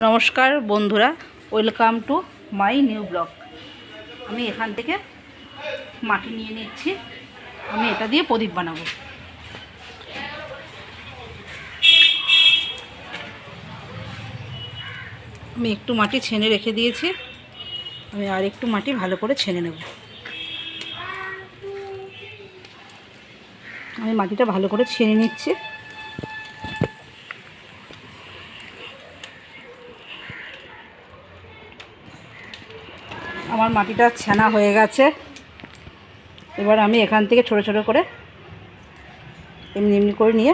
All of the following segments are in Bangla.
নমস্কার বন্ধুরা, welcome to my new blog. আমি এখান থেকে মাটি নিয়ে নিচ্ছি। আমি এটা দিয়ে প্রদীপ বানাবো। আমি একটু মাটি ছেনে রেখে দিয়েছি। আমি আর একটু মাটি ভালো করে ছেনে নেব। আমি মাটিটা ভালো করে ছেনে নিচ্ছি। আমার মাটিটা ছানা হয়ে গেছে। এবার আমি এখান থেকে ছোট ছোট করে এমনি এমনি করে নিয়ে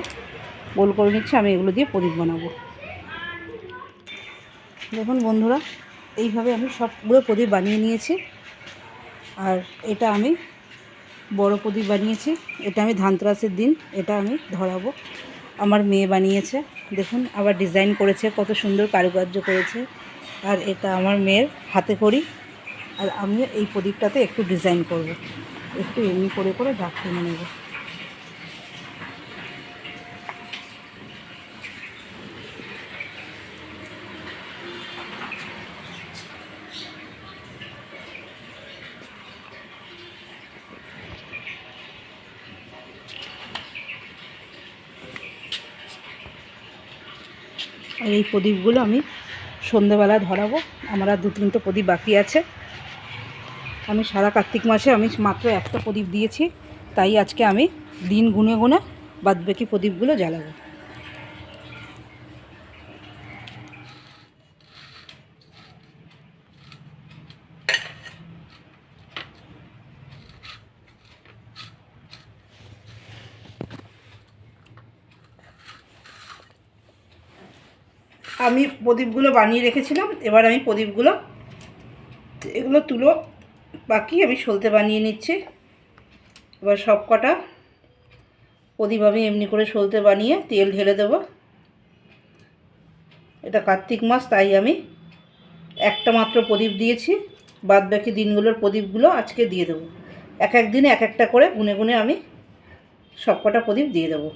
গোল করে নিচ্ছি। আমি এগুলো দিয়ে প্রদীপ বানাবো। দেখুন বন্ধুরা, এইভাবে আমি সবগুলো প্রদীপ বানিয়ে নিয়েছি। আর এটা আমি বড় প্রদীপ বানিয়েছি। এটা আমি ধানতেরাসের দিন এটা আমি ধরাবো। আমার মেয়ে বানিয়েছে, দেখুন আবার ডিজাইন করেছে, কত সুন্দর কারুকার্য করেছে। আর এটা আমার মেয়ের হাতে করি। আর আমিও এই প্রদীপটাতে একটু ডিজাইন করব, একটু এমনি করে করে দাগ টেনে নেব। আর এই প্রদীপগুলো আমি সন্ধেবেলা ধরাবো। আমার আর 2-3টে প্রদীপ বাকি আছে। আমি সারা কার্তিক মাসে আমি মাত্র একটা প্রদীপ দিয়েছি, তাই আজকে আমি দিন গুনে গুনে বাদবাকি প্রদীপগুলো জ্বালাবো। আমি প্রদীপগুলো বানিয়ে রেখেছিলাম। এবার আমি প্রদীপগুলো এগুলো তুলো বাকি আমি সলতে বানিয়ে নিচ্ছি। এবার সব কটা প্রদীপ আমি এমনি করে সলতে বানিয়ে তেল ঢেলে দেবো। এটা কার্তিক মাস, তাই আমি একটা মাত্র প্রদীপ দিয়েছি। বাদ বাকি দিনগুলোর প্রদীপগুলো আজকে দিয়ে দেবো। এক এক দিনে এক একটা করে গুনে গুনে আমি সব কটা প্রদীপ দিয়ে দেবো।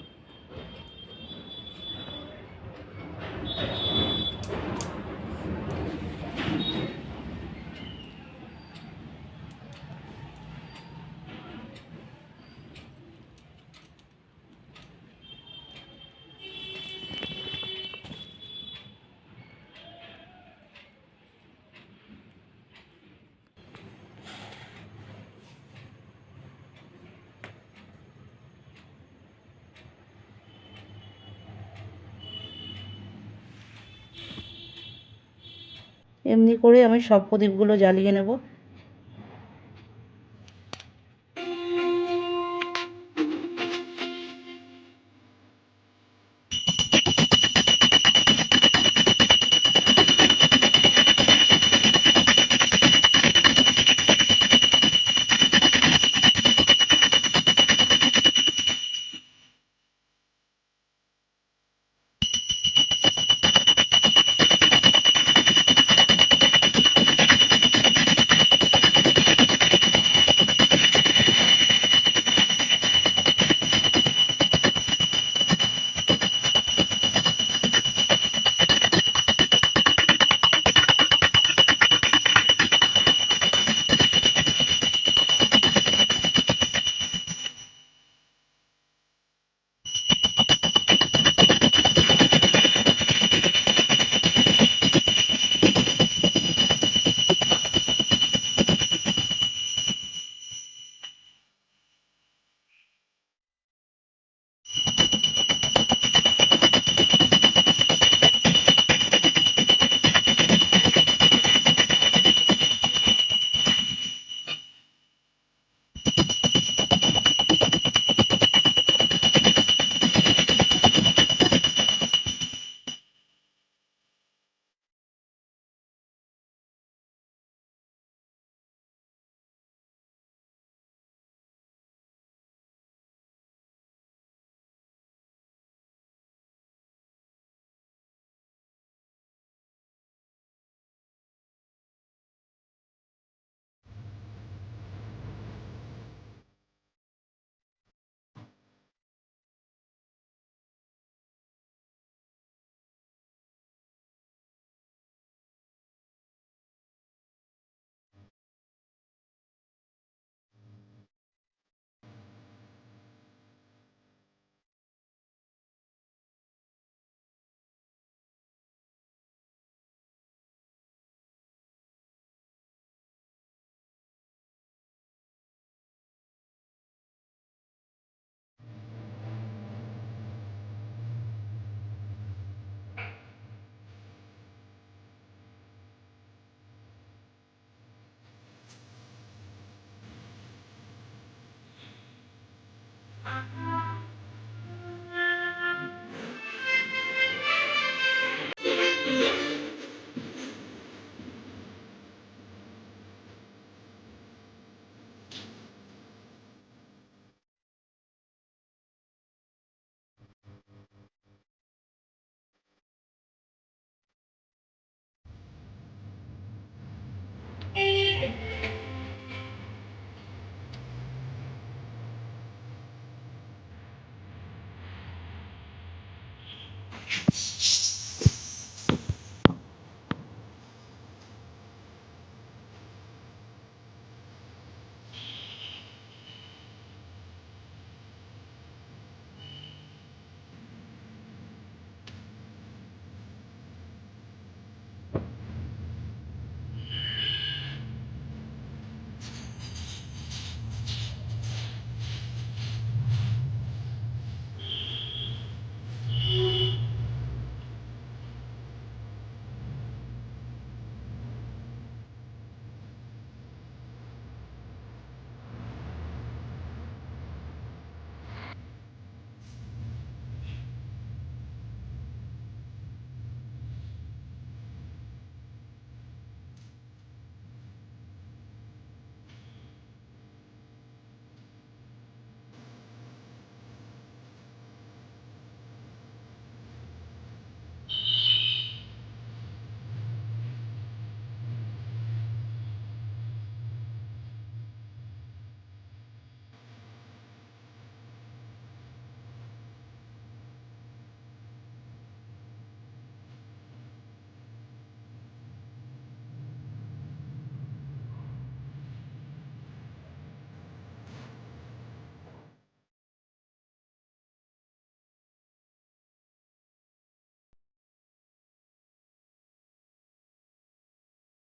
এমনি করে আমি সব প্রদীপগুলো জ্বালিয়ে নেব।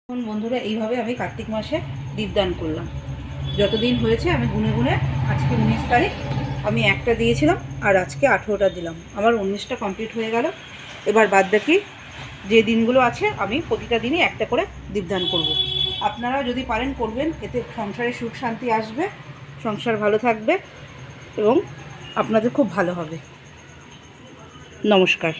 এখন বন্ধুরা এইভাবে আমি কার্তিক মাসে দীপদান করলাম। যতদিন হয়েছে আমি গুনে গুনে, আজকে 19 তারিখ, আমি একটা দিয়েছিলাম আর আজকে 18টা দিলাম, আমার 19টা কমপ্লিট হয়ে গেল। এবার বাদ বাকি যে দিনগুলো আছে আমি প্রতিটা দিনই একটা করে দীপদান করব। আপনারা যদি পারেন করবেন, এতে সংসারে সুখ শান্তি আসবে, সংসার ভালো থাকবে এবং আপনাদের খুব ভালো হবে। নমস্কার।